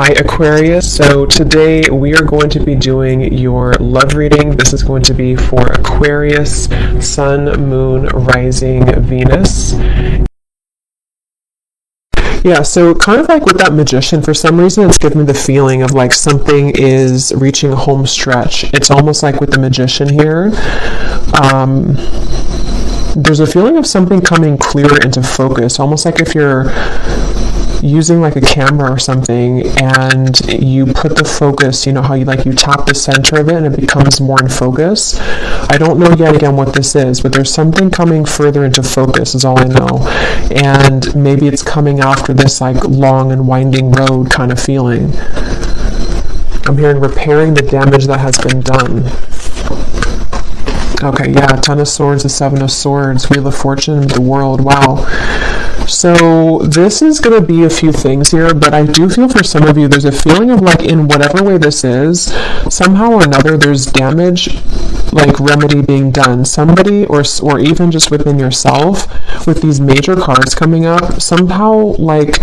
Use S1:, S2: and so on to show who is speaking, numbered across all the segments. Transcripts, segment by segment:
S1: Hi Aquarius, so today we are going to be doing your love reading. This is going to be for Aquarius, Sun, Moon, Rising, Venus. Yeah, so kind of like with that Magician, for some reason it's giving me the feeling of like something is reaching a home stretch. It's almost like with the Magician here. There's a feeling of something coming clearer into focus, almost like if you're using like a camera or something and you put the focus, you know how you tap the center of it and it becomes more in focus. I don't know yet again what this is, but there's something coming further into focus is all I know. And maybe it's coming after this like long and winding road kind of feeling. I'm hearing repairing the damage that has been done. Okay, yeah, Ten of Swords, the Seven of Swords, Wheel of Fortune, the World, wow. So this is going to be a few things here, but I do feel for some of you there's a feeling of like in whatever way this is, somehow or another there's damage, like remedy being done. Somebody or even just within yourself with these major cards coming up, somehow like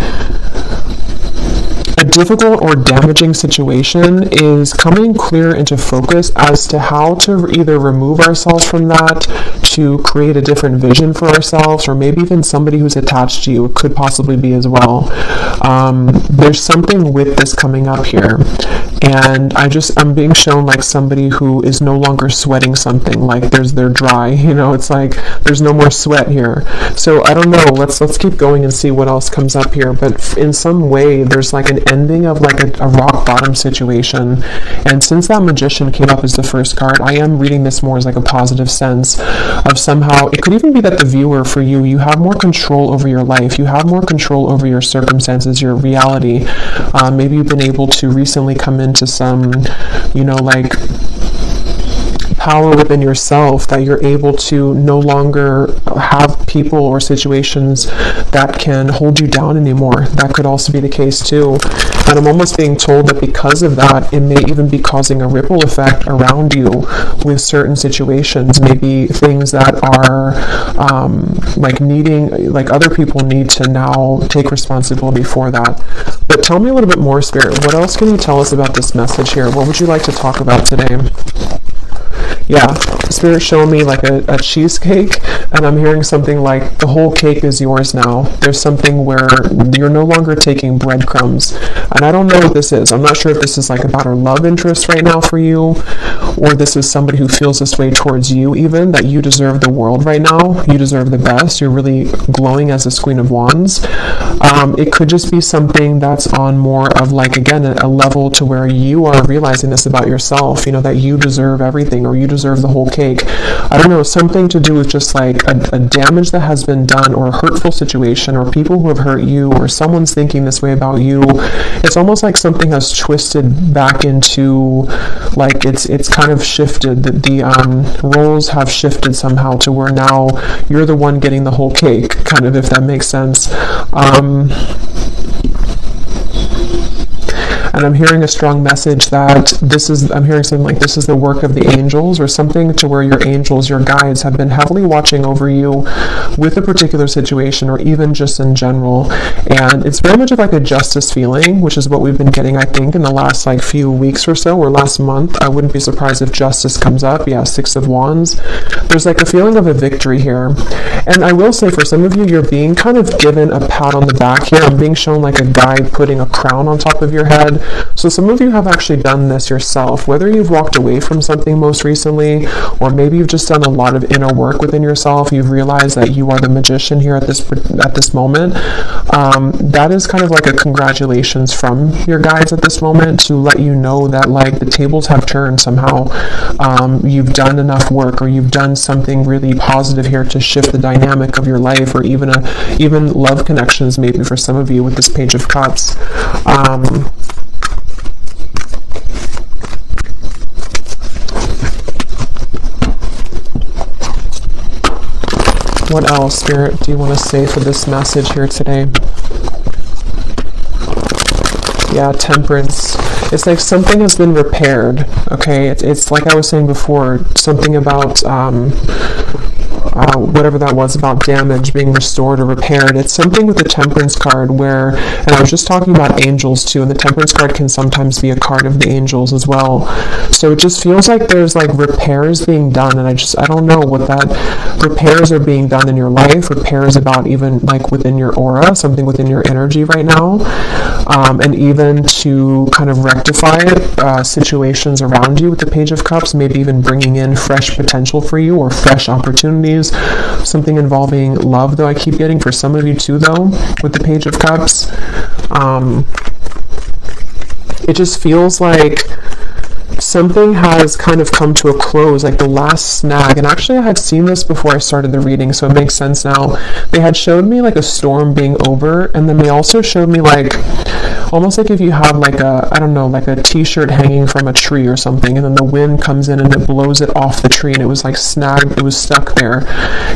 S1: a difficult or damaging situation is coming clear into focus as to how to either remove ourselves from that, to create a different vision for ourselves, or maybe even somebody who's attached to you. It could possibly be as well. There's something with this coming up here. And I'm being shown like somebody who is no longer sweating something, like they're dry, it's like there's no more sweat here. So I don't know, let's keep going and see what else comes up here. But in some way there's like an ending of like a rock bottom situation. And since that Magician came up as the first card, I am reading this more as like a positive sense of somehow, it could even be that the viewer, for you have more control over your life, you have more control over your circumstances, your reality. Maybe you've been able to recently come into some, like power within yourself, that you're able to no longer have people or situations that can hold you down anymore. That could also be the case too. And I'm almost being told that because of that, it may even be causing a ripple effect around you with certain situations, maybe things that are like other people need to now take responsibility for that. But tell me a little bit more, Spirit. What else can you tell us about this message here? What would you like to talk about today? Yeah, Spirit showing me like a cheesecake, and I'm hearing something like the whole cake is yours now. There's something where you're no longer taking breadcrumbs. And I don't know what this is. I'm not sure if this is like about her love interest right now for you, or this is somebody who feels this way towards you even, that you deserve the world right now. You deserve the best. You're really glowing as this Queen of Wands. It could just be something that's on more of like, again, a level to where you are realizing this about yourself, that you deserve everything, or you deserve the whole cake. I don't know, something to do with just like a damage that has been done, or a hurtful situation, or people who have hurt you, or someone's thinking this way about you. It's almost like something has twisted back into, like it's kind of shifted. The roles have shifted somehow to where now you're the one getting the whole cake, kind of, if that makes sense. And I'm hearing a strong message that I'm hearing something like this is the work of the angels, or something to where your angels, your guides, have been heavily watching over you with a particular situation, or even just in general. And it's very much of like a justice feeling, which is what we've been getting, I think, in the last like few weeks or so, or last month. I wouldn't be surprised if justice comes up. Yeah, Six of Wands. There's like a feeling of a victory here. And I will say, for some of you, you're being kind of given a pat on the back here. I'm being shown like a guide putting a crown on top of your head. So some of you have actually done this yourself, whether you've walked away from something most recently, or maybe you've just done a lot of inner work within yourself. You've realized that you are the Magician here at this moment. That is kind of like a congratulations from your guides at this moment, to let you know that like the tables have turned somehow. You've done enough work, or you've done something really positive here to shift the dynamic of your life, or even love connections, maybe for some of you with this Page of Cups. What else, Spirit, do you want to say for this message here today? Yeah, Temperance. It's like something has been repaired, okay? It's like I was saying before, something about whatever that was about damage being restored or repaired. It's something with the Temperance card where, and I was just talking about angels too, and the Temperance card can sometimes be a card of the angels as well. So it just feels like there's like repairs being done, and I don't know what that repairs are being done in your life, repairs about even like within your aura, something within your energy right now, and even to kind of rectify situations around you with the Page of Cups, maybe even bringing in fresh potential for you or fresh opportunities, something involving love, though I keep getting for some of you too, though, with the Page of Cups. It just feels like something has kind of come to a close, like the last snag. And actually I had seen this before I started the reading, so it makes sense now. They had showed me like a storm being over, and then they also showed me like almost like if you have like a, I don't know, like a t-shirt hanging from a tree or something, and then the wind comes in and it blows it off the tree, and it was like snagged, it was stuck there.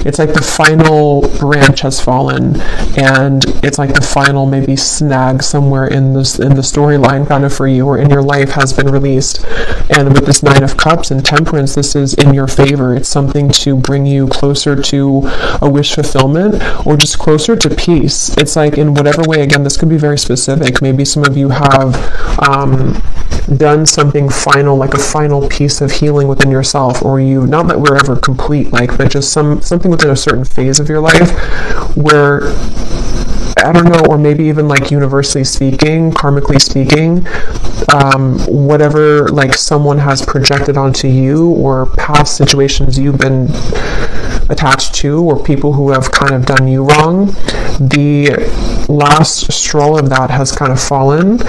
S1: It's like the final branch has fallen, and it's like the final maybe snag somewhere in the storyline kind of for you or in your life has been released. And with this Nine of Cups and Temperance, this is in your favor. It's something to bring you closer to a wish fulfillment or just closer to peace. It's like in whatever way, again, this could be very specific. Maybe some of you have done something final, like a final piece of healing within yourself, or you, not that we're ever complete, like, but just something within a certain phase of your life where, I don't know, or maybe even like universally speaking, karmically speaking, whatever like someone has projected onto you or past situations you've been attached to or people who have kind of done you wrong, the last straw of that has kind of fallen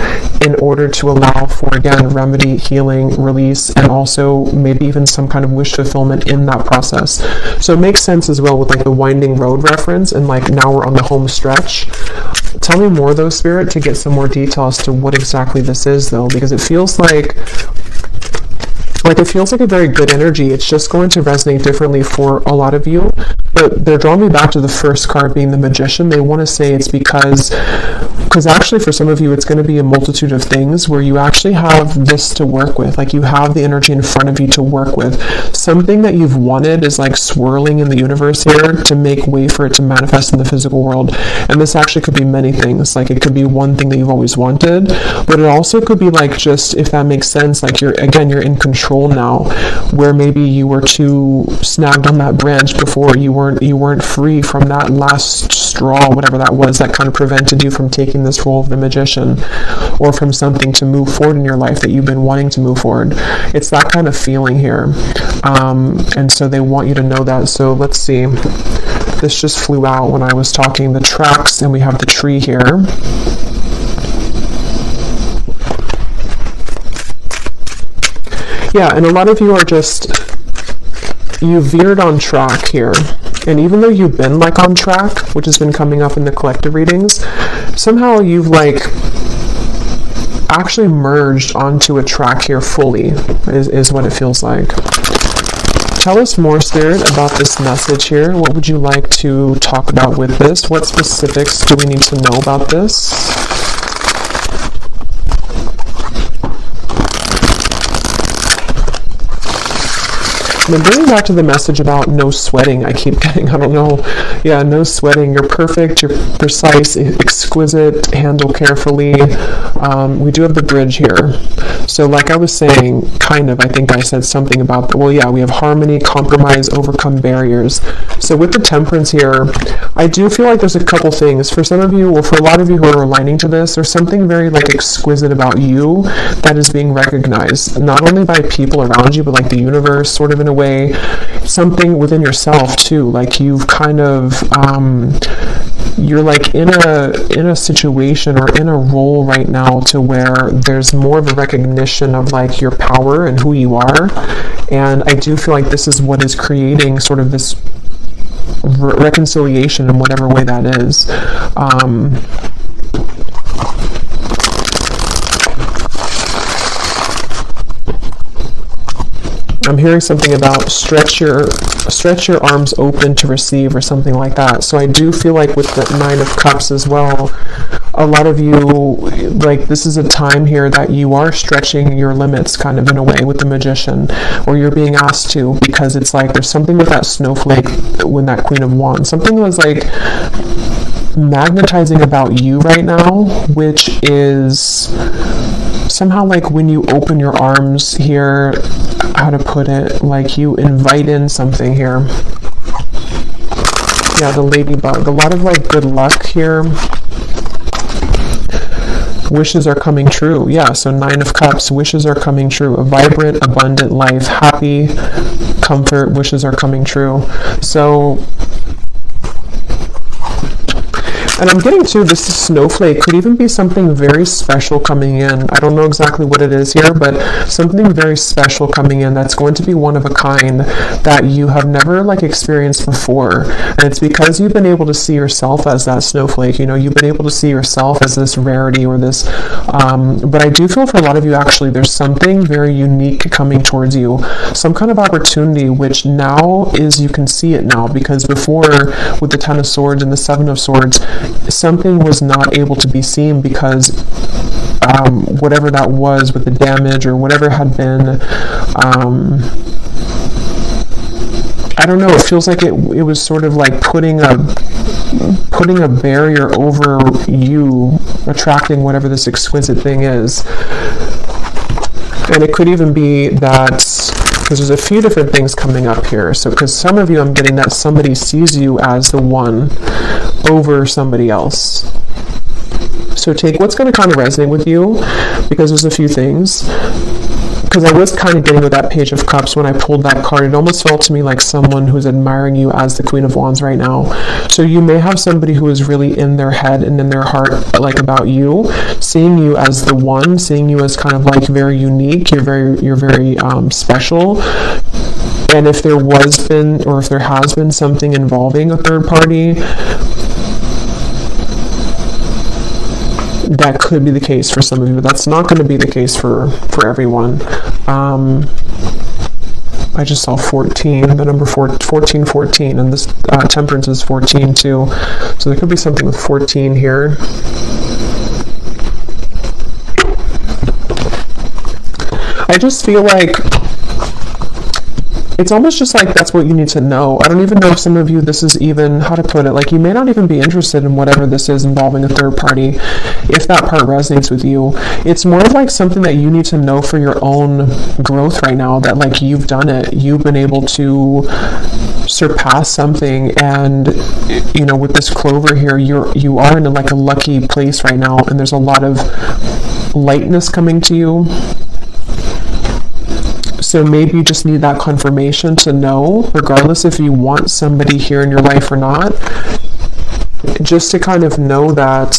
S1: in order to allow for, again, remedy, healing, release, and also maybe even some kind of wish fulfillment in that process. So it makes sense as well with like the winding road reference, and like now we're on the home stretch. Tell me more though, Spirit, to get some more detail as to what exactly this is though, because it feels like it feels like a very good energy. It's just going to resonate differently for a lot of you. But they're drawing me back to the first card being the Magician. They want to say it's because actually for some of you, it's going to be a multitude of things where you actually have this to work with. Like you have the energy in front of you to work with. Something that you've wanted is like swirling in the universe here to make way for it to manifest in the physical world. And this actually could be many things. Like it could be one thing that you've always wanted, but it also could be like, just if that makes sense, like you're in control now, where maybe you were too snagged on that branch before, you weren't free from that last straw, whatever that was, that kind of prevented you from taking this role of the Magician, or from something to move forward in your life that you've been wanting to move forward. It's that kind of feeling here, and so they want you to know that. So let's see, this just flew out when I was talking, the tracks, and we have the tree here. Yeah, and a lot of you are just, you veered on track here. And even though you've been like on track, which has been coming up in the collective readings, somehow you've like actually merged onto a track here fully, is what it feels like. Tell us more, Spirit, about this message here. What would you like to talk about with this? What specifics do we need to know about this? And then bringing back to the message about no sweating, I keep getting, I don't know, yeah, no sweating. You're perfect, you're precise, exquisite, handle carefully. We do have the bridge here. So like I was saying, kind of, I think I said something about that. Well, yeah, we have harmony, compromise, overcome barriers. So with the Temperance here, I do feel like there's a couple things. For some of you, or for a lot of you who are aligning to this, there's something very like exquisite about you that is being recognized, not only by people around you, but like the universe, sort of in a way, something within yourself too. Like you've kind of, you're like in a situation or in a role right now to where there's more of a recognition of like your power and who you are. And I do feel like this is what is creating sort of this reconciliation in whatever way that is. I'm hearing something about stretch your arms open to receive or something like that. So I do feel like with the Nine of Cups as well, a lot of you, like, this is a time here that you are stretching your limits kind of in a way with the Magician, or you're being asked to, because it's like there's something with that snowflake when that Queen of Wands, something was like magnetizing about you right now, which is somehow like when you open your arms here, how to put it, like you invite in something here. Yeah, the ladybug, a lot of like good luck here. Wishes are coming true. Yeah, so 9 of Cups, wishes are coming true. A vibrant, abundant life, happy, comfort, wishes are coming true. So, and I'm getting to this snowflake could even be something very special coming in. I don't know exactly what it is here, but something very special coming in that's going to be one of a kind that you have never like experienced before. And it's because you've been able to see yourself as that snowflake. You know, you've been able to see yourself as this rarity or this, but I do feel for a lot of you actually there's something very unique coming towards you. Some kind of opportunity which now is, you can see it now, because before with the 10 of Swords and the 7 of Swords, something was not able to be seen because whatever that was with the damage or whatever had been, I don't know, it feels like it was sort of like putting a barrier over you attracting whatever this exquisite thing is. And it could even be that, because there's a few different things coming up here. So, because some of you, I'm getting that somebody sees you as the one over somebody else. So take what's going to kind of resonate with you, because there's a few things. Because I was kind of getting with that Page of Cups when I pulled that card. It almost felt to me like someone who's admiring you as the Queen of Wands right now. So you may have somebody who is really in their head and in their heart, like about you, seeing you as the one, seeing you as kind of like very unique. You're very special. And if there was been, or if there has been something involving a third party, that could be the case for some of you, but that's not going to be the case for everyone. I just saw 14, the number 14, and this Temperance is 14 too. So there could be something with 14 here. I just feel like it's almost just like that's what you need to know. I don't even know if some of you, this is even, how to put it, like you may not even be interested in whatever this is involving a third party, if that part resonates with you. It's more of like something that you need to know for your own growth right now, that like you've done it, you've been able to surpass something, and you know, with this clover here, you are in like a lucky place right now, and there's a lot of lightness coming to you. So maybe you just need that confirmation to know, regardless if you want somebody here in your life or not, just to kind of know that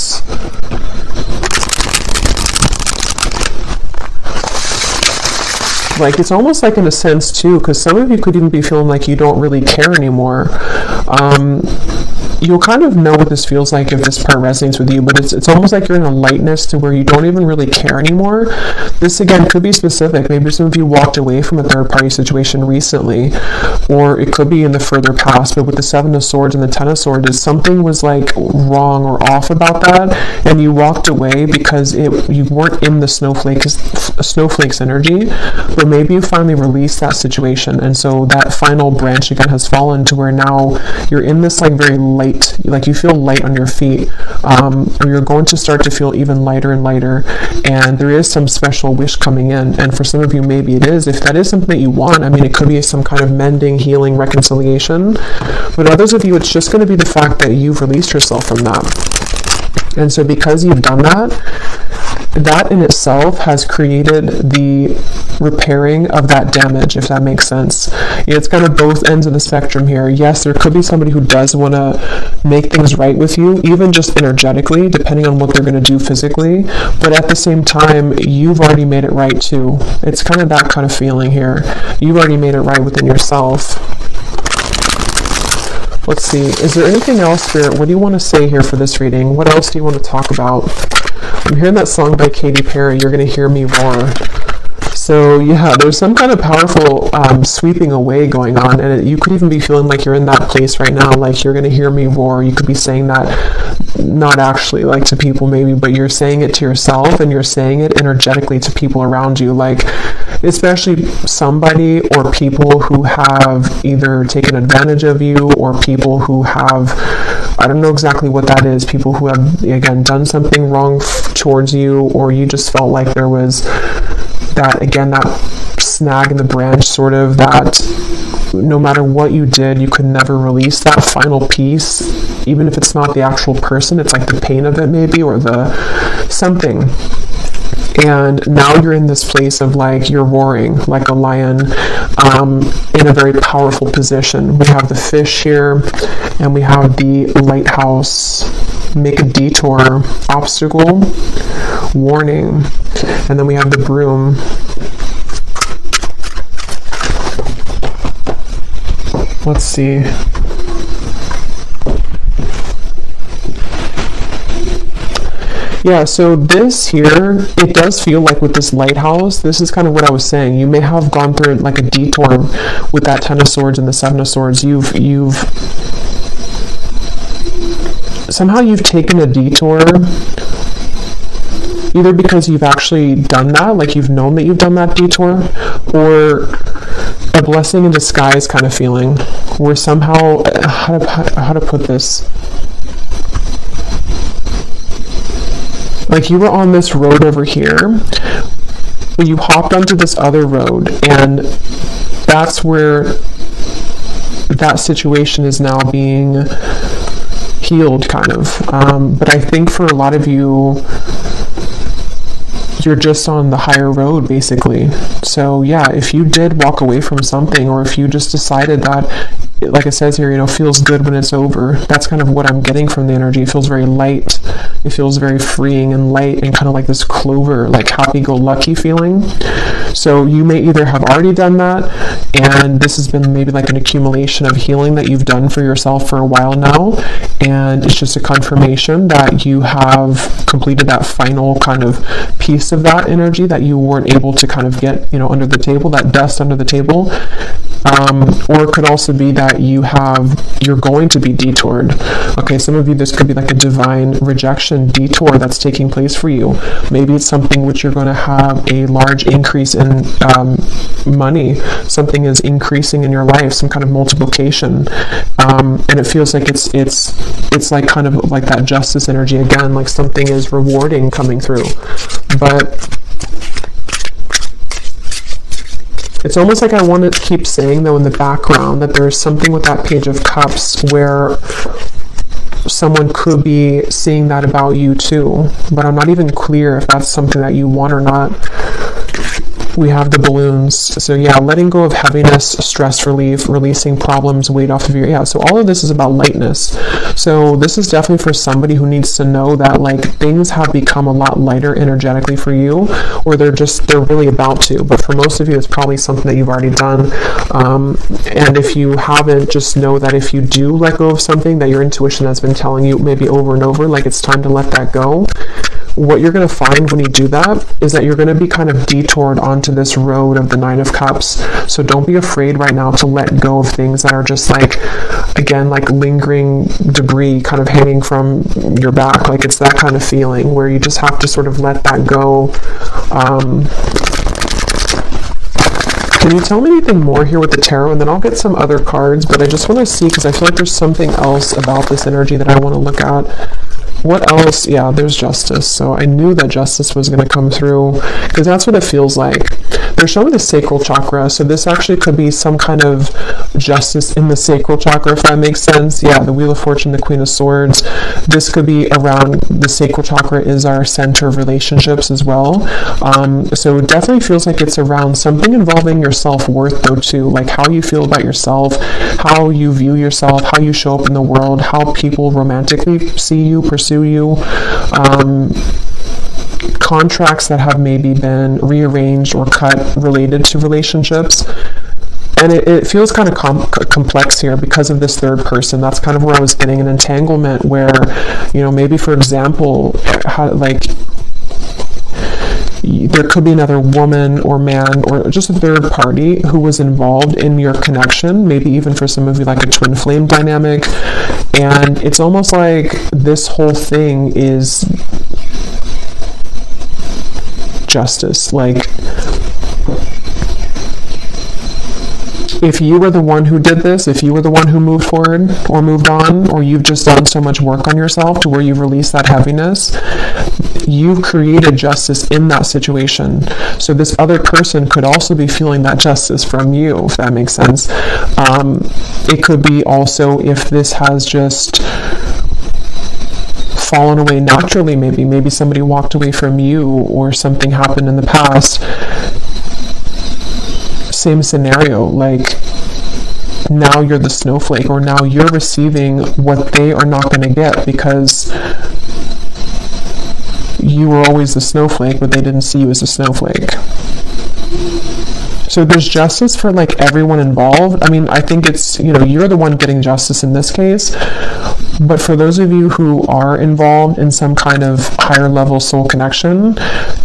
S1: like it's almost like in a sense too, because some of you could even be feeling like you don't really care anymore. You'll kind of know what this feels like if this part resonates with you, but it's almost like you're in a lightness to where you don't even really care anymore. This again could be specific. Maybe some of you walked away from a third party situation recently, or it could be in the further past, but with the 7 of Swords and the 10 of Swords, something was like wrong or off about that, and you walked away because you weren't in the snowflake's energy, but maybe you finally released that situation, and so that final branch again has fallen to where now you're in this like very light, like you feel light on your feet, or you're going to start to feel even lighter and lighter, and there is some special wish coming in. And for some of you, maybe it is, if that is something that you want, I mean, it could be some kind of mending, healing, reconciliation, but others of you, it's just going to be the fact that you've released yourself from that. And so because you've done that in itself has created the repairing of that damage, if that makes sense. It's kind of both ends of the spectrum here. Yes, there could be somebody who does want to make things right with you, even just energetically, depending on what they're going to do physically, but at the same time, you've already made it right too. It's kind of that kind of feeling here. You've already made it right within yourself. Let's see, is there anything else, Spirit? What do you want to say here for this reading? What else do you want to talk about? I'm hearing that song by Katy Perry, You're Gonna Hear Me Roar. So yeah, there's some kind of powerful sweeping away going on, and you could even be feeling like you're in that place right now, like you're going to hear me roar. You could be saying that not actually like to people maybe, but you're saying it to yourself, and you're saying it energetically to people around you, like especially somebody or people who have either taken advantage of you, or people who have, I don't know exactly what that is, people who have again done something wrong towards you, or you just felt like there was that, again, that snag in the branch, sort of, that no matter what you did, you could never release that final piece, even if it's not the actual person, it's like the pain of it maybe, or the something. And now you're in this place of like, you're roaring like a lion, in a very powerful position. We have the fish here, and we have the lighthouse, make a detour, obstacle, warning, and then we have the broom. Let's see. Yeah, so this here, it does feel like with this lighthouse, this is kind of what I was saying. You may have gone through like a detour with that Ten of Swords and the Seven of Swords. You've somehow taken a detour, either because you've actually done that, like you've known that you've done that detour, or a blessing in disguise kind of feeling, where somehow, how to put this, like you were on this road over here, but you hopped onto this other road, and that's where that situation is now being healed, kind of. But I think for a lot of you, you're just on the higher road, basically. So yeah, if you did walk away from something, or if you just decided that, like it says here, feels good when it's over, that's kind of what I'm getting from the energy. It feels very light. It feels very freeing and light, and kind of like this clover, like happy-go-lucky feeling. So you may either have already done that, and this has been maybe like an accumulation of healing that you've done for yourself for a while now, and it's just a confirmation that you have completed that final kind of piece of that energy that you weren't able to kind of get, under the table, that dust under the table. Or it could also be that you're going to be detoured. Okay, some of you, this could be like a divine rejection detour that's taking place for you. Maybe it's something which you're going to have a large increase in money. Something is increasing in your life, some kind of multiplication. And it feels like it's like kind of like that justice energy again, like something is rewarding coming through. But it's almost like I want to keep saying, though, in the background, that there's something with that Page of Cups where someone could be seeing that about you too, but I'm not even clear if that's something that you want or not. We have the balloons. So yeah, letting go of heaviness, stress relief, releasing problems, weight off of so all of this is about lightness. So this is definitely for somebody who needs to know that like things have become a lot lighter energetically for you, or they're really about to. But for most of you, it's probably something that you've already done. And if you haven't, just know that if you do let go of something that your intuition has been telling you maybe over and over, like it's time to let that go, what you're going to find when you do that is that you're going to be kind of detoured onto this road of the Nine of Cups. So don't be afraid right now to let go of things that are just like, again, like lingering debris kind of hanging from your back. Like it's that kind of feeling where you just have to sort of let that go. Can you tell me anything more here with the tarot? And then I'll get some other cards, but I just want to see, because I feel like there's something else about this energy that I want to look at. What else? Yeah, there's justice. So I knew that justice was going to come through, because that's what it feels like. They're showing the sacral chakra, so this actually could be some kind of justice in the sacral chakra, if that makes sense. Yeah, the Wheel of Fortune, the Queen of Swords. This could be around, the sacral chakra is our center of relationships as well. So it definitely feels like it's around something involving your self-worth though too, like how you feel about yourself, how you view yourself, how you show up in the world, how people romantically see you, pursue you. Contracts that have maybe been rearranged or cut related to relationships. And it feels kind of complex here because of this third person. That's kind of where I was getting an entanglement where, maybe for example, there could be another woman or man or just a third party who was involved in your connection, maybe even for some of you like a twin flame dynamic. And it's almost like this whole thing is justice. Like, if you were the one who did this, if you were the one who moved forward or moved on, or you've just done so much work on yourself to where you've released that heaviness, you've created justice in that situation. So this other person could also be feeling that justice from you, if that makes sense. It could be also if this has just fallen away naturally, maybe somebody walked away from you or something happened in the past. Same scenario, like now you're the snowflake, or now you're receiving what they are not going to get because you were always the snowflake, but they didn't see you as a snowflake. So there's justice for like everyone involved. I mean, I think it's, you're the one getting justice in this case, but for those of you who are involved in some kind of higher level soul connection,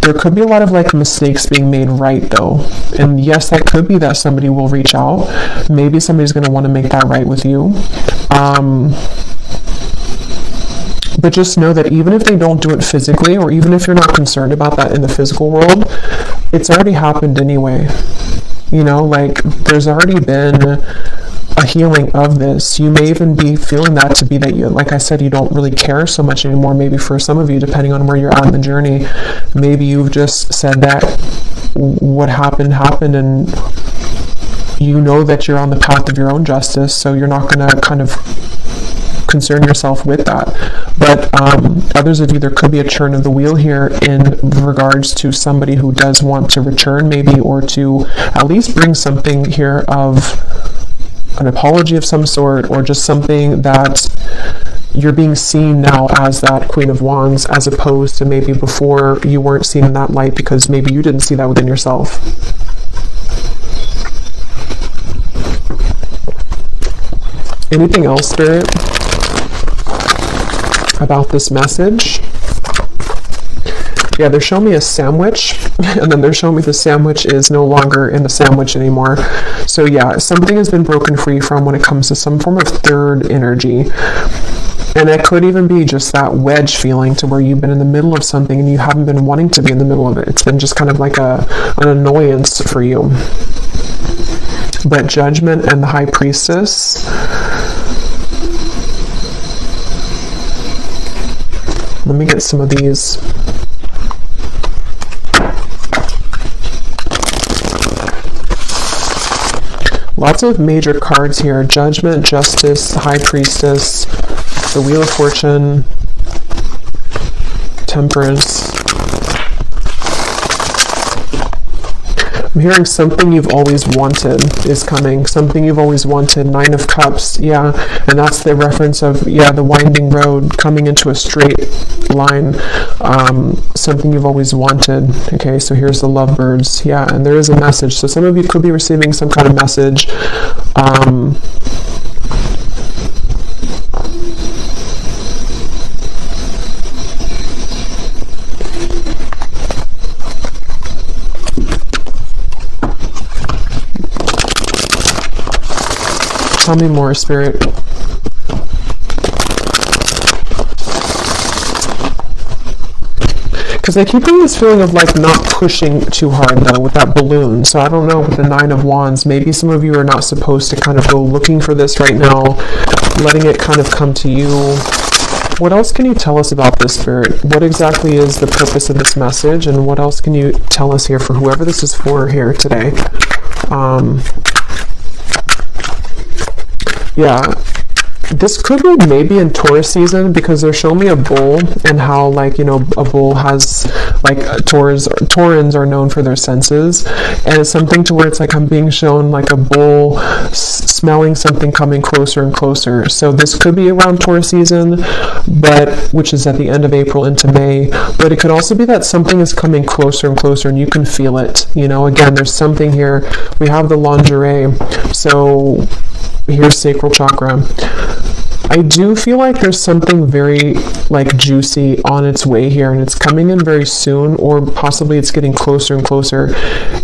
S1: there could be a lot of like mistakes being made right though. And yes, that could be that somebody will reach out. Maybe somebody's going to want to make that right with you. But just know that even if they don't do it physically, or even if you're not concerned about that in the physical world, it's already happened anyway. Like there's already been a healing of this. You may even be feeling that to be that you, like I said, you don't really care so much anymore. Maybe for some of you, depending on where you're at in the journey, maybe you've just said that what happened, and you know that you're on the path of your own justice, so you're not going to kind of concern yourself with that. But others of you, there could be a churn of the wheel here in regards to somebody who does want to return maybe, or to at least bring something here of an apology of some sort, or just something that you're being seen now as that Queen of Wands, as opposed to maybe before you weren't seen in that light because maybe you didn't see that within yourself. Anything else, Spirit, about this message? Yeah, they're showing me a sandwich, and then they're showing me the sandwich is no longer in the sandwich anymore. So yeah, something has been broken free from when it comes to some form of third energy. And it could even be just that wedge feeling to where you've been in the middle of something and you haven't been wanting to be in the middle of it. It's been just kind of like an annoyance for you. But Judgment and the High Priestess, let me get some of these. Lots of major cards here. Judgment, Justice, High Priestess, the Wheel of Fortune, Temperance. I'm hearing something you've always wanted is coming. Something you've always wanted. Nine of Cups. Yeah. And that's the reference of, the winding road coming into a straight line. Something you've always wanted. Okay. So here's the Lovebirds. Yeah. And there is a message. So some of you could be receiving some kind of message. Tell me more, Spirit. Because I keep getting this feeling of like not pushing too hard though with that balloon. So I don't know, with the Nine of Wands, maybe some of you are not supposed to kind of go looking for this right now, letting it kind of come to you. What else can you tell us about this, Spirit? What exactly is the purpose of this message, and what else can you tell us here for whoever this is for here today? Yeah, this could be maybe in Taurus season, because they're showing me a bull, and how, like, a bull has, like, Taurans are known for their senses, and it's something to where it's like I'm being shown like a bull smelling something coming closer and closer. So this could be around Taurus season, which is at the end of April into May, but it could also be that something is coming closer and closer and you can feel it. Again, there's something here. We have the lingerie, so here's sacral chakra. I do feel like there's something very like juicy on its way here, and it's coming in very soon, or possibly it's getting closer and closer.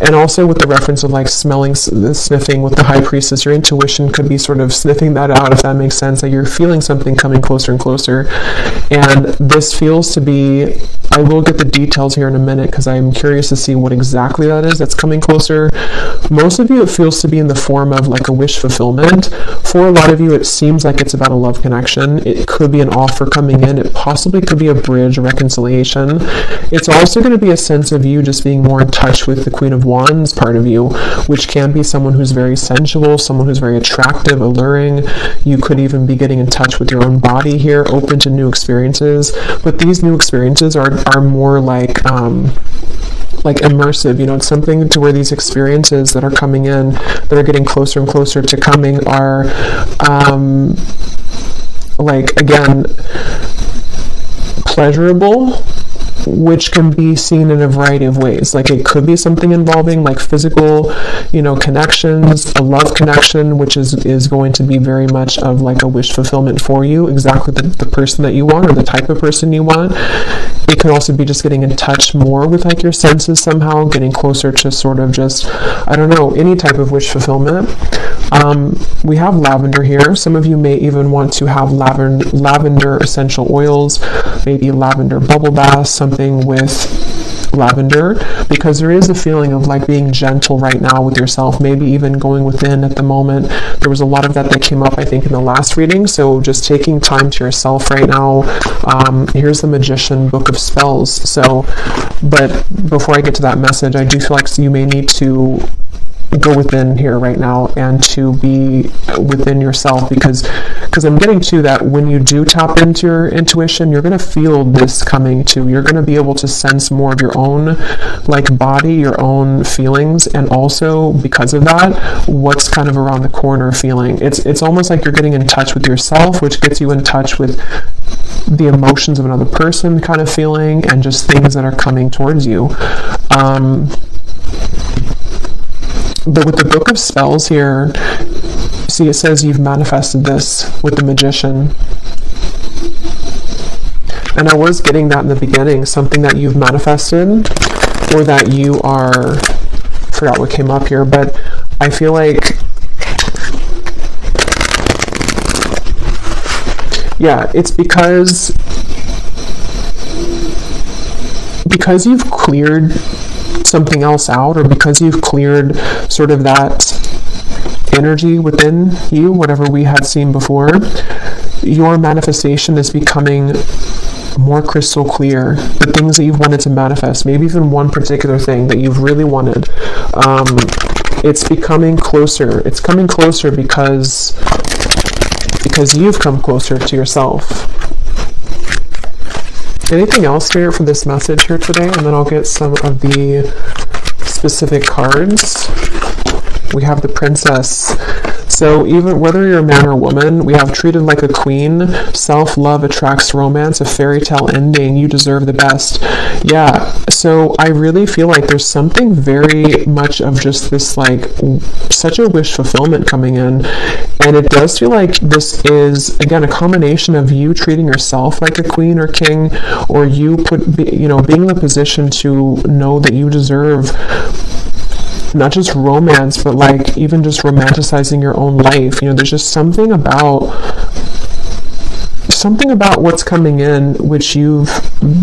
S1: And also with the reference of like smelling, sniffing with the High Priestess, your intuition could be sort of sniffing that out, if that makes sense, that you're feeling something coming closer and closer. And this feels to be, I will get the details here in a minute because I'm curious to see what exactly that is that's coming closer. Most of you, it feels to be in the form of like a wish fulfillment. For a lot of you, it seems like it's about a love connection. It could be an offer coming in. It possibly could be a bridge, a reconciliation. It's also going to be a sense of you just being more in touch with the Queen of Wands part of you, which can be someone who's very sensual, someone who's very attractive, alluring. You could even be getting in touch with your own body here, open to new experiences. But these new experiences are more like immersive, you know. It's something to where these experiences that are coming in, that are getting closer and closer to coming, are like, again, pleasurable, which can be seen in a variety of ways. Like, it could be something involving like physical, you know, connections, a love connection, which is going to be very much of like a wish fulfillment for you, exactly the person that you want, or the type of person you want. It could also be just getting in touch more with like your senses somehow, getting closer to sort of just, I don't know, any type of wish fulfillment. We have lavender here. Some of you may even want to have lavender essential oils, maybe lavender bubble bath, something with lavender, because there is a feeling of like being gentle right now with yourself, maybe even going within at the moment. There was a lot of that came up, I think, in the last reading. So just taking time to yourself right now. Here's the Magician Book of Spells. So, but before I get to that message, I do feel like you may need to go within here right now and to be within yourself, because I'm getting to that when you do tap into your intuition, you're going to feel this coming too. You're going to be able to sense more of your own like body, your own feelings, and also because of that, what's kind of around the corner feeling. It's almost like you're getting in touch with yourself, which gets you in touch with the emotions of another person kind of feeling, and just things that are coming towards you. But with the Book of Spells here, see, it says you've manifested this with the Magician. And I was getting that in the beginning, something that you've manifested, or that you are, I forgot what came up here, but I feel like, yeah, it's because you've cleared something else out, or because you've cleared sort of that energy within you, whatever we had seen before, your manifestation is becoming more crystal clear. The things that you've wanted to manifest, maybe even one particular thing that you've really wanted, it's becoming closer. It's coming closer because you've come closer to yourself. Anything else here for this message here today? And then I'll get some of the specific cards. We have the Princess. So even whether you're a man or a woman, we have treated like a queen, self-love attracts romance, a fairy tale ending, you deserve the best. Yeah, so I really feel like there's something very much of just this like such a wish fulfillment coming in. And it does feel like this is, again, a combination of you treating yourself like a queen or king, or you being in the position to know that you deserve not just romance, but like even just romanticizing your own life. You know, there's just something about what's coming in which you've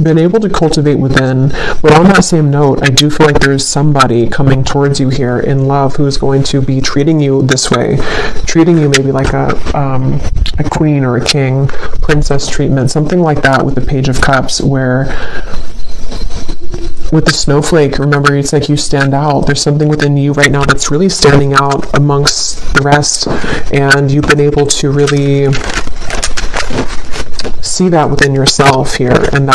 S1: been able to cultivate within. But on that same note, I do feel like there's somebody coming towards you here in love who's going to be treating you this way, treating you maybe like a queen or a king, princess treatment, something like that, with the Page of Cups, where with the snowflake, remember, it's like you stand out. There's something within you right now that's really standing out amongst the rest, and you've been able to really see that within yourself here, and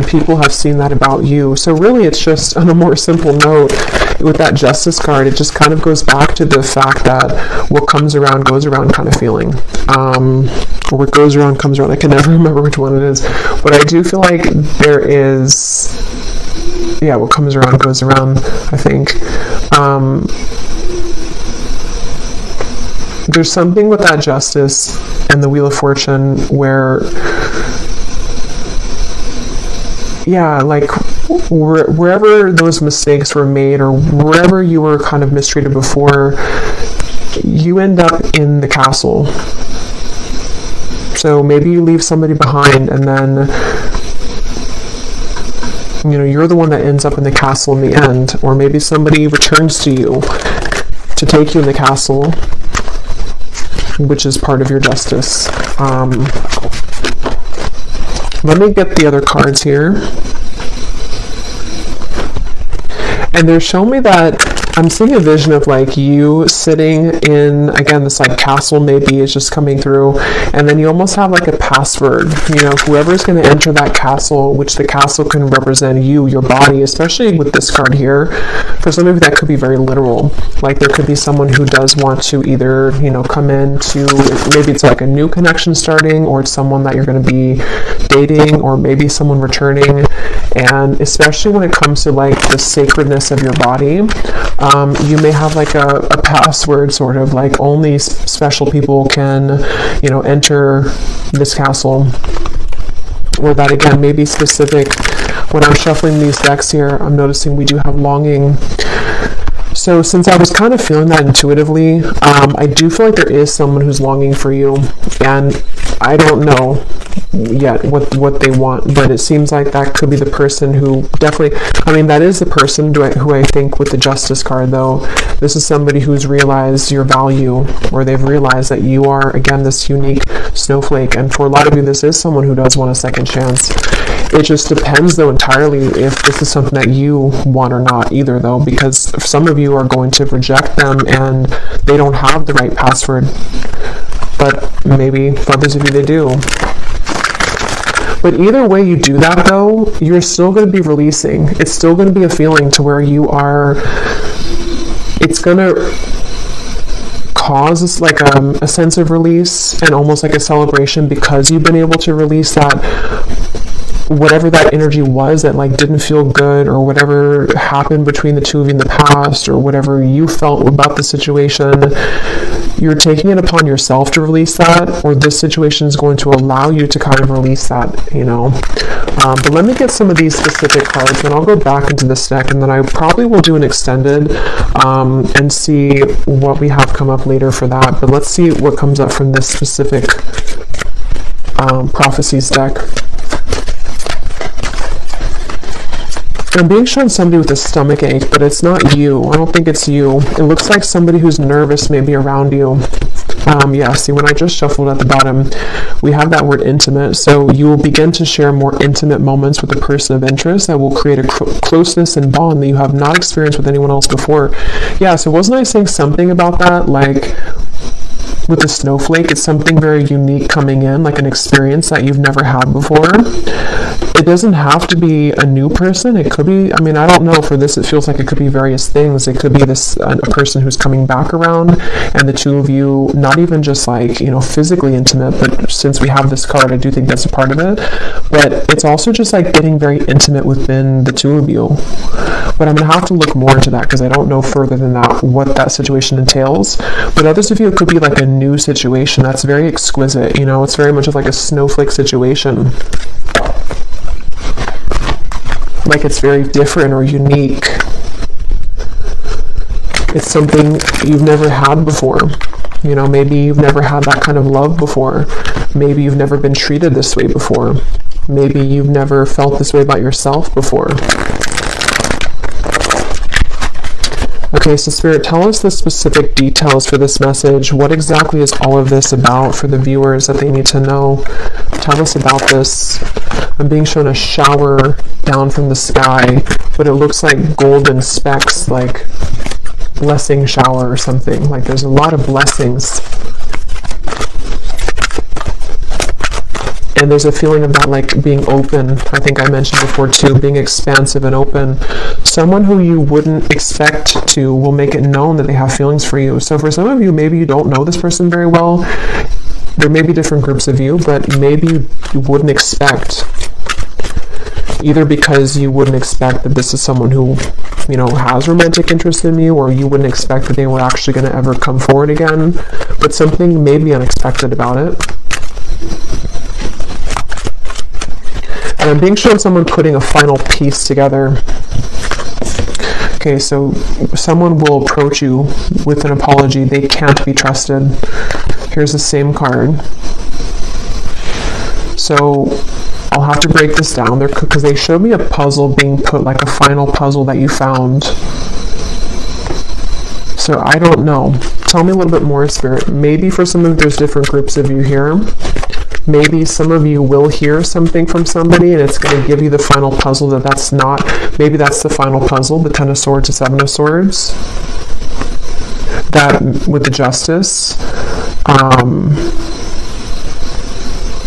S1: people have seen that about you. So really, it's just on a more simple note, with that Justice card, it just kind of goes back to the fact that what comes around goes around kind of feeling. Or what goes around comes around. I can never remember which one it is. But I do feel like there is, yeah, what comes around goes around, I think. there's something with that Justice and the Wheel of Fortune where, yeah, like wherever those mistakes were made or wherever you were kind of mistreated before, you end up in the castle. So maybe you leave somebody behind and then, you know, you're the one that ends up in the castle in the end. Or maybe somebody returns to you to take you in the castle, which is part of your justice. Let me get the other cards here. And they're showing me that I'm seeing a vision of like you sitting in, again, this like castle maybe is just coming through, and then you almost have like a password, you know, whoever's going to enter that castle, which the castle can represent you, your body, especially with this card here. For some of you that could be very literal, like there could be someone who does want to either, you know, come in to, maybe it's like a new connection starting, or it's someone that you're going to be dating, or maybe someone returning. And especially when it comes to like the sacredness of your body, you may have like a password, sort of like only special people can, you know, enter this castle. Or that again may be specific. When I'm shuffling these decks here, I'm noticing we do have longing. So since I was kind of feeling that intuitively, I do feel like there is someone who's longing for you, and I don't know yet what they want, but it seems like that could be the person who definitely, I mean, that is the person who I think with the Justice card, though. This is somebody who's realized your value, or they've realized that you are, again, this unique snowflake. And for a lot of you, this is someone who does want a second chance. It just depends, though, entirely if this is something that you want or not either, though, because some of you are going to reject them and they don't have the right password. But maybe for others of you, they do. But either way you do that, though, you're still going to be releasing. It's still going to be a feeling to where you are, it's going to cause like a sense of release and almost like a celebration, because you've been able to release that, whatever that energy was that like didn't feel good, or whatever happened between the two of you in the past, or whatever you felt about the situation. You're taking it upon yourself to release that, or this situation is going to allow you to kind of release that, you know. But let me get some of these specific cards, then I'll go back into this deck, and then I probably will do an extended and see what we have come up later for that. But let's see what comes up from this specific Prophecies deck. I'm being shown somebody with a stomach ache, but it's not you. I don't think it's you. It looks like somebody who's nervous maybe around you. Yeah, see, when I just shuffled at the bottom, we have that word intimate. So you will begin to share more intimate moments with a person of interest that will create a closeness and bond that you have not experienced with anyone else before. Yeah, so wasn't I saying something about that? Like, with the snowflake, it's something very unique coming in, like an experience that you've never had before. It doesn't have to be a new person. It could be, I mean, I don't know, for this it feels like it could be various things. It could be this a person who's coming back around, and the two of you, not even just like, you know, physically intimate, but since we have this card, I do think that's a part of it. But it's also just like getting very intimate within the two of you. But I'm going to have to look more into that, because I don't know further than that what that situation entails. But others of you, it could be like a new situation that's very exquisite, you know, it's very much like a snowflake situation. Like it's very different or unique. It's something you've never had before. You know, maybe you've never had that kind of love before. Maybe you've never been treated this way before. Maybe you've never felt this way about yourself before. Okay, so Spirit, tell us the specific details for this message. What exactly is all of this about for the viewers that they need to know? Tell us about this. I'm being shown a shower down from the sky, but it looks like golden specks, like blessing shower or something. Like there's a lot of blessings. And there's a feeling of that like being open. I think I mentioned before too, being expansive and open. Someone who you wouldn't expect to will make it known that they have feelings for you. So for some of you, maybe you don't know this person very well. There may be different groups of you, but maybe you wouldn't expect. either because you wouldn't expect that this is someone who, you know, has romantic interest in you, or you wouldn't expect that they were actually going to ever come forward again, but something maybe unexpected about it. And I'm being shown someone putting a final piece together. Okay, so someone will approach you with an apology. They can't be trusted. Here's the same card. So I'll have to break this down there because they showed me a puzzle being put, like a final puzzle that you found. So I don't know. Tell me a little bit more, Spirit. Maybe for some of you, there's different groups of you here. Maybe some of you will hear something from somebody and it's going to give you the final puzzle that's not. Maybe that's the final puzzle, the 10 of Swords, the 7 of Swords. That with the Justice.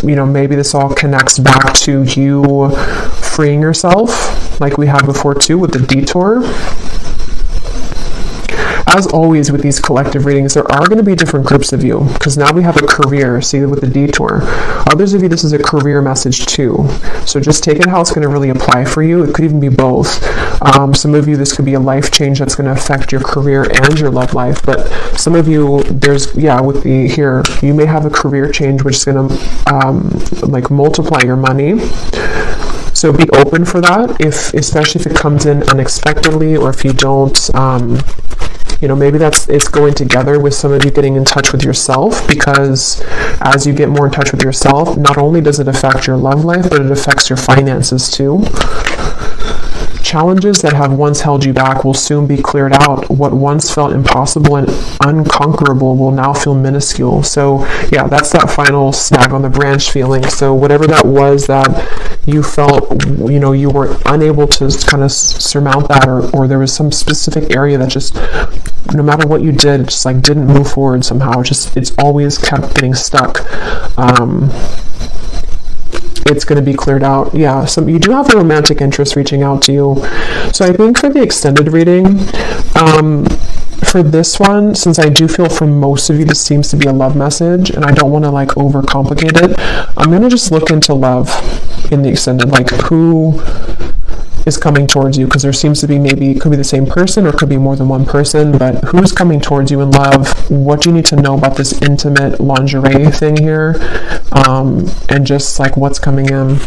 S1: You know, maybe this all connects back to you freeing yourself, like we had before too with the Detour. As always with these collective readings, there are going to be different groups of you, because now we have a career, see, with the Detour. Others of you, this is a career message too. So just take it how it's going to really apply for you. It could even be both. Some of you, this could be a life change that's going to affect your career and your love life. But some of you, there's, with the here, you may have a career change which is going to like multiply your money. So be open for that, especially if it comes in unexpectedly, or if you don't, you know, maybe it's going together with some of you getting in touch with yourself, because as you get more in touch with yourself, not only does it affect your love life, but it affects your finances too. Challenges that have once held you back will soon be cleared out. What once felt impossible and unconquerable will now feel minuscule. So yeah, that's that final snag on the branch feeling. So whatever that was that you felt, you know, you were unable to kind of surmount that, or there was some specific area that just, no matter what you did, it just like didn't move forward somehow. It's always kept getting stuck. It's going to be cleared out. Yeah, so you do have a romantic interest reaching out to you. So I think for the extended reading, for this one, since I do feel for most of you this seems to be a love message, and I don't want to like overcomplicate it, I'm going to just look into love in the extended, like who is coming towards you, because there seems to be, maybe it could be the same person or it could be more than one person, but who's coming towards you in love, what do you need to know about this intimate lingerie thing here, and just like what's coming in.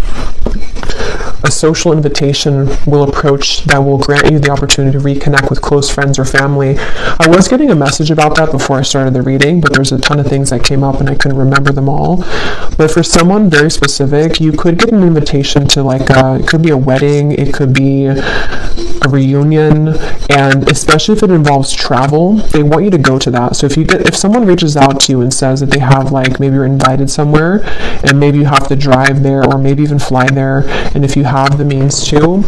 S1: A social invitation will approach that will grant you the opportunity to reconnect with close friends or family. I was getting a message about that before I started the reading, but there's a ton of things that came up and I couldn't remember them all. But for someone very specific, you could get an invitation to like it could be a wedding, it could be a reunion, and especially if it involves travel, they want you to go to that. So if someone reaches out to you and says that they have, like, maybe you're invited somewhere and maybe you have to drive there or maybe even fly there, and if you have the means to,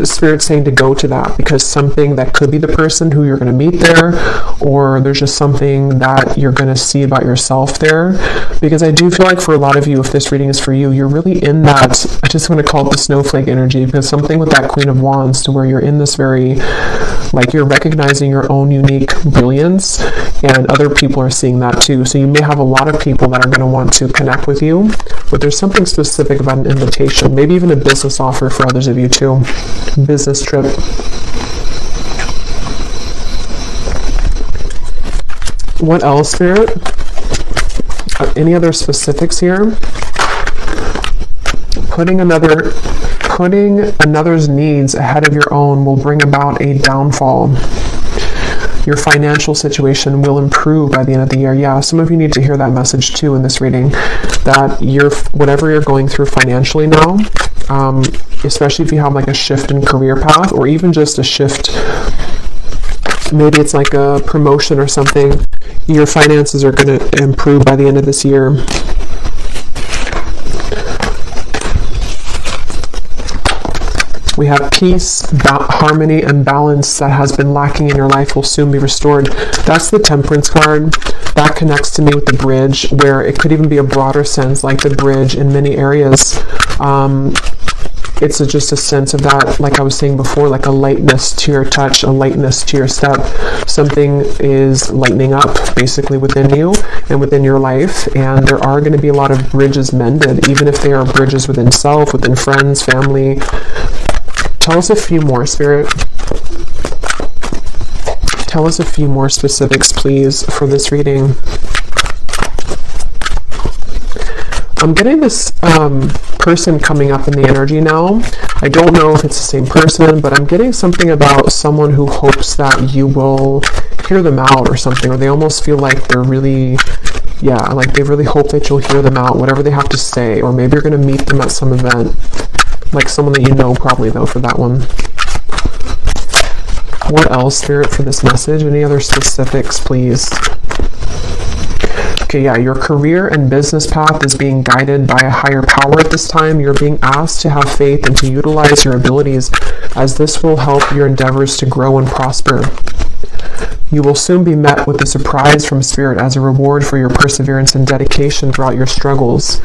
S1: Spirit's saying to go to that, because something that could be the person who you're going to meet there, or there's just something that you're going to see about yourself there. Because I do feel like for a lot of you, if this reading is for you, you're really in that, I just want to call it the snowflake energy, because something with that Queen of Wands, to where you're in this very, like, you're recognizing your own unique brilliance, and other people are seeing that too. So you may have a lot of people that are going to want to connect with you, but there's something specific about an invitation, maybe even a business offer for others of you too. Business trip. What else, Spirit? Any other specifics here? Putting another's needs ahead of your own will bring about a downfall. Your financial situation will improve by the end of the year. Yeah, some of you need to hear that message too in this reading, that whatever you're going through financially now, especially if you have like a shift in career path, or even just a shift, maybe it's like a promotion or something, your finances are going to improve by the end of this year. We have peace, harmony, and balance that has been lacking in your life will soon be restored. That's the Temperance card. That connects to me with the bridge, where it could even be a broader sense, like the bridge in many areas. it's just a sense of that, like I was saying before, like a lightness to your touch, a lightness to your step. Something is lightening up basically within you and within your life, and there are going to be a lot of bridges mended, even if they are bridges within self, within friends, family. Tell us a few more, Spirit. Tell us a few more specifics, please, for this reading. I'm getting this person coming up in the energy now. I don't know if it's the same person, but I'm getting something about someone who hopes that you will hear them out or something, or they almost feel like they're really, like they really hope that you'll hear them out, whatever they have to say, or maybe you're going to meet them at some event, like someone that you know probably, though, for that one. What else, Spirit, for this message? Any other specifics, please? Okay, your career and business path is being guided by a higher power at this time. You're being asked to have faith and to utilize your abilities, as this will help your endeavors to grow and prosper. You will soon be met with a surprise from Spirit as a reward for your perseverance and dedication throughout your struggles.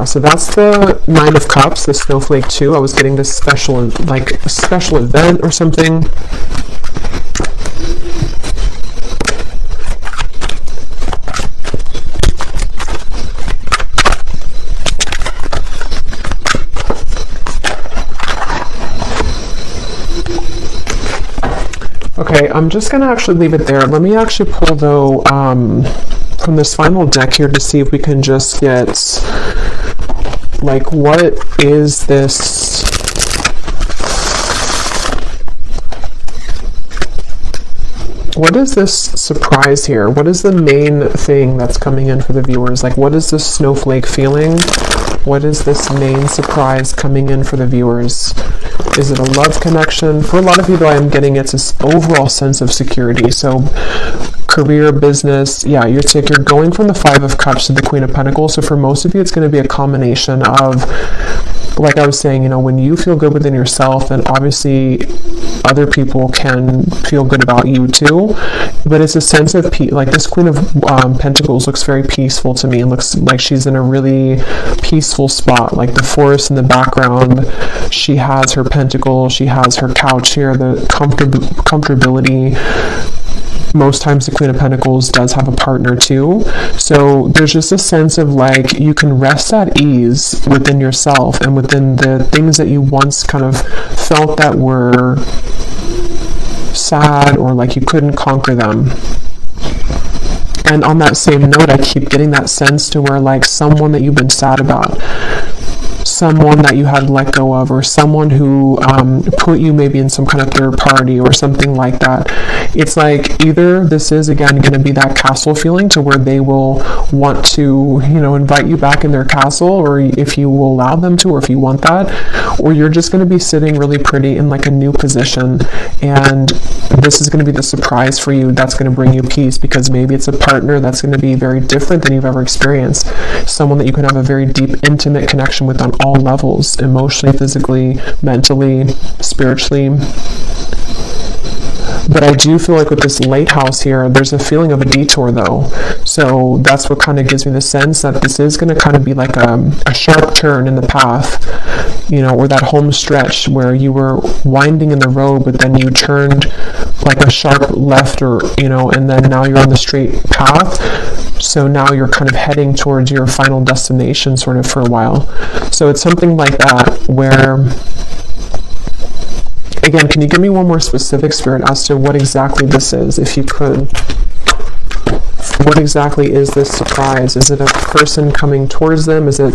S1: So that's the Nine of Cups, the Snowflake 2. I was getting this special event or something. Okay, I'm just going to actually leave it there. Let me actually pull, though, from this final deck here to see if we can just get, like, what is this? What is this surprise here? What is the main thing that's coming in for the viewers? Like, what is this snowflake feeling? What is this main surprise coming in for the viewers? Is it a love connection? For a lot of you, though, I'm getting it's this overall sense of security. So career, business, you're going from the Five of Cups to the Queen of Pentacles. So for most of you, it's going to be a combination of, like I was saying, when you feel good within yourself, then obviously other people can feel good about you too. But it's a sense of peace. Like this Queen of Pentacles looks very peaceful to me, and looks like she's in a really peaceful spot, like the forest in the background. She has her pentacle, she has her couch here, the comfortability. Most times the Queen of Pentacles does have a partner too. So there's just a sense of like you can rest at ease within yourself and within the things that you once kind of felt that were sad or like you couldn't conquer them. And on that same note, I keep getting that sense to where like someone that you've been sad about, someone that you had let go of, or someone who put you maybe in some kind of third party or something like that. It's like either this is again going to be that castle feeling to where they will want to, invite you back in their castle, or if you will allow them to, or if you want that, or you're just going to be sitting really pretty in like a new position, and this is going to be the surprise for you that's going to bring you peace, because maybe it's a partner that's going to be very different than you've ever experienced, someone that you can have a very deep, intimate connection with on all levels, emotionally, physically, mentally, spiritually. But I do feel like with this lighthouse here, there's a feeling of a detour though. So that's what kind of gives me the sense that this is going to kind of be like a sharp turn in the path, or that home stretch where you were winding in the road, but then you turned like a sharp left or, and then now you're on the straight path. So now you're kind of heading towards your final destination sort of for a while. So it's something like that where, again, can you give me one more specific, Spirit, as to what exactly this is, if you could? What exactly is this surprise? Is it a person coming towards them? Is it...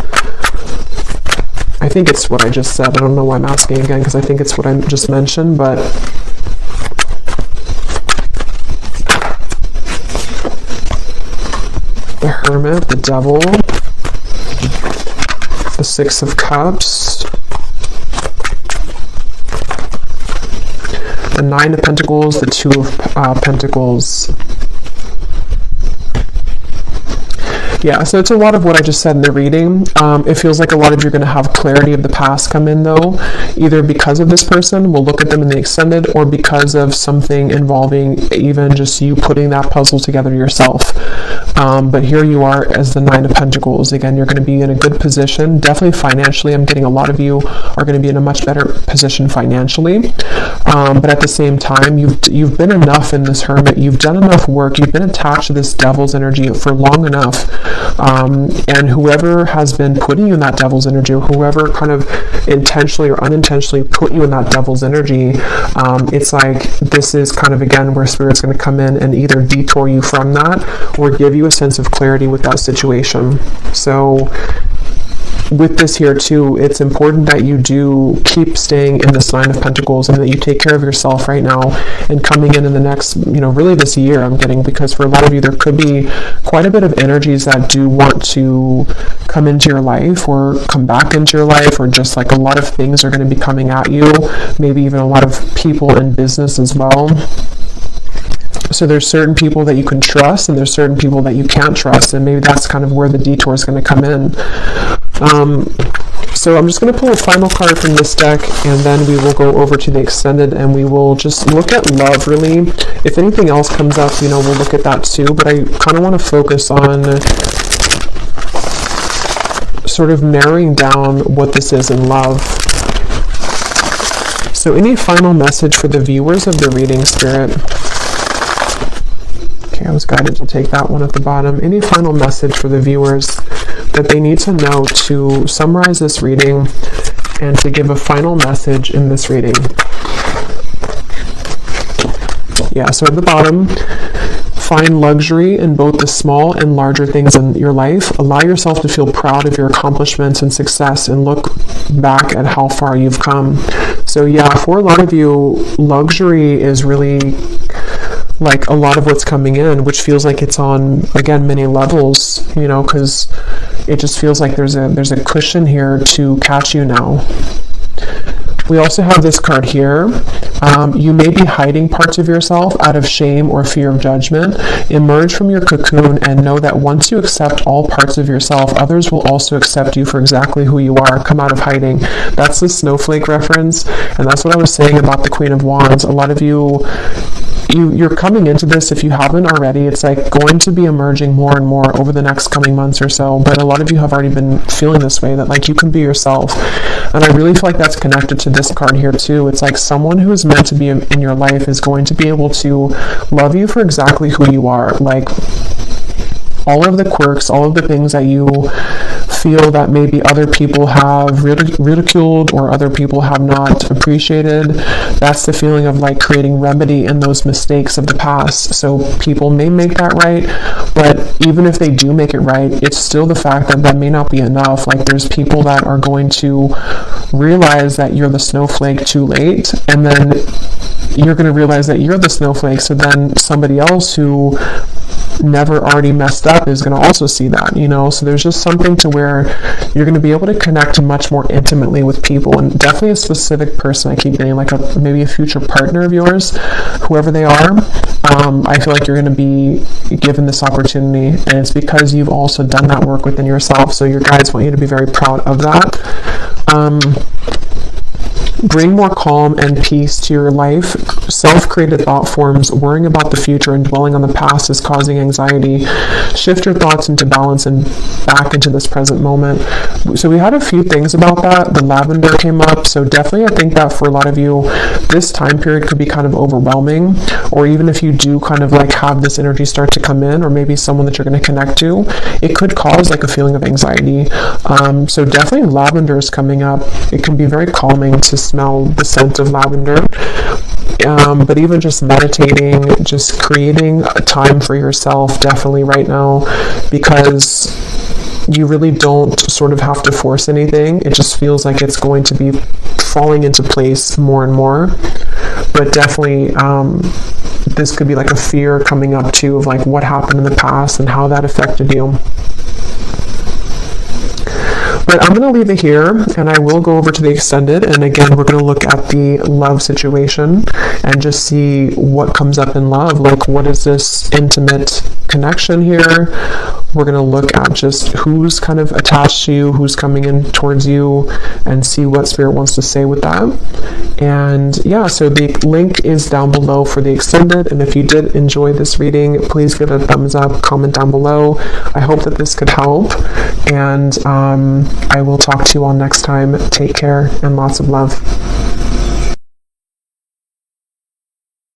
S1: I think it's what I just said. I don't know why I'm asking again, because I think it's what I just mentioned, but... The Hermit, the Devil, the Six of Cups, the Nine of Pentacles, the Two of Pentacles. Yeah, so it's a lot of what I just said in the reading. It feels like a lot of you are going to have clarity of the past come in, though, either because of this person, we'll look at them in the extended, or because of something involving even just you putting that puzzle together yourself. But here you are as the Nine of Pentacles. Again, you're going to be in a good position. Definitely financially, I'm getting a lot of you are going to be in a much better position financially. But at the same time, you've been enough in this Hermit. You've done enough work. You've been attached to this Devil's energy for long enough. And whoever has been putting you in that Devil's energy, or whoever kind of intentionally or unintentionally put you in that Devil's energy, it's like this is kind of, again, where Spirit's going to come in and either detour you from that or give you a sense of clarity with that situation. So with this here too, it's important that you do keep staying in this Nine of Pentacles, and that you take care of yourself right now and coming in the next, really this year, I'm getting, because for a lot of you, there could be quite a bit of energies that do want to come into your life or come back into your life, or just like a lot of things are going to be coming at you, maybe even a lot of people in business as well. So there's certain people that you can trust, and there's certain people that you can't trust, and maybe that's kind of where the detour is going to come in. So I'm just going to pull a final card from this deck, and then we will go over to the extended, and we will just look at love, really. If anything else comes up, we'll look at that too, but I kind of want to focus on sort of narrowing down what this is in love. So any final message for the viewers of the reading, Spirit? Okay, I was guided to take that one at the bottom. Any final message for the viewers that they need to know to summarize this reading and to give a final message in this reading? Yeah, so at the bottom, find luxury in both the small and larger things in your life. Allow yourself to feel proud of your accomplishments and success, and look back at how far you've come. So yeah, for a lot of you, luxury is really like a lot of what's coming in, which feels like it's on, again, many levels, because it just feels like there's a cushion here to catch you now. We also have this card here. You may be hiding parts of yourself out of shame or fear of judgment. Emerge from your cocoon and know that once you accept all parts of yourself, others will also accept you for exactly who you are. Come out of hiding. That's the snowflake reference, and that's what I was saying about the Queen of Wands. A lot of you're coming into this, if you haven't already, it's like going to be emerging more and more over the next coming months or so, but a lot of you have already been feeling this way, that like you can be yourself. And I really feel like that's connected to this card here too. It's like someone who is meant to be in your life is going to be able to love you for exactly who you are, like all of the quirks, all of the things that you feel that maybe other people have ridiculed or other people have not appreciated. That's the feeling of like creating remedy in those mistakes of the past. So people may make that right, but even if they do make it right, it's still the fact that that may not be enough. Like there's people that are going to realize that you're the snowflake too late, and then you're going to realize that you're the snowflake, so then somebody else who never already messed up is going to also see that, so there's just something to where you're going to be able to connect much more intimately with people, and definitely a specific person. I keep getting like maybe a future partner of yours, whoever they are. I feel like you're going to be given this opportunity, and it's because you've also done that work within yourself, so your guides want you to be very proud of that. Bring more calm and peace to your life. Self-created thought forms, worrying about the future and dwelling on the past is causing anxiety. Shift your thoughts into balance and back into this present moment. So we had a few things about that. The lavender came up. So definitely I think that for a lot of you, this time period could be kind of overwhelming, or even if you do kind of like have this energy start to come in, or maybe someone that you're going to connect to, it could cause like a feeling of anxiety. So definitely lavender is coming up. It can be very calming to smell the scent of lavender. But even just meditating, just creating a time for yourself definitely right now, because you really don't sort of have to force anything. It just feels like it's going to be falling into place more and more. But definitely this could be like a fear coming up too of like what happened in the past and how that affected you. But I'm going to leave it here, and I will go over to the extended, and again, we're going to look at the love situation and just see what comes up in love. Like, what is this intimate connection here? we're going to look at just who's kind of attached to you, who's coming in towards you, and see what Spirit wants to say with that. And yeah, so the link is down below for the extended, and if you did enjoy this reading, please give it a thumbs up, comment down below. I hope that this could help, and I will talk to you all next time. Take care, and lots of love.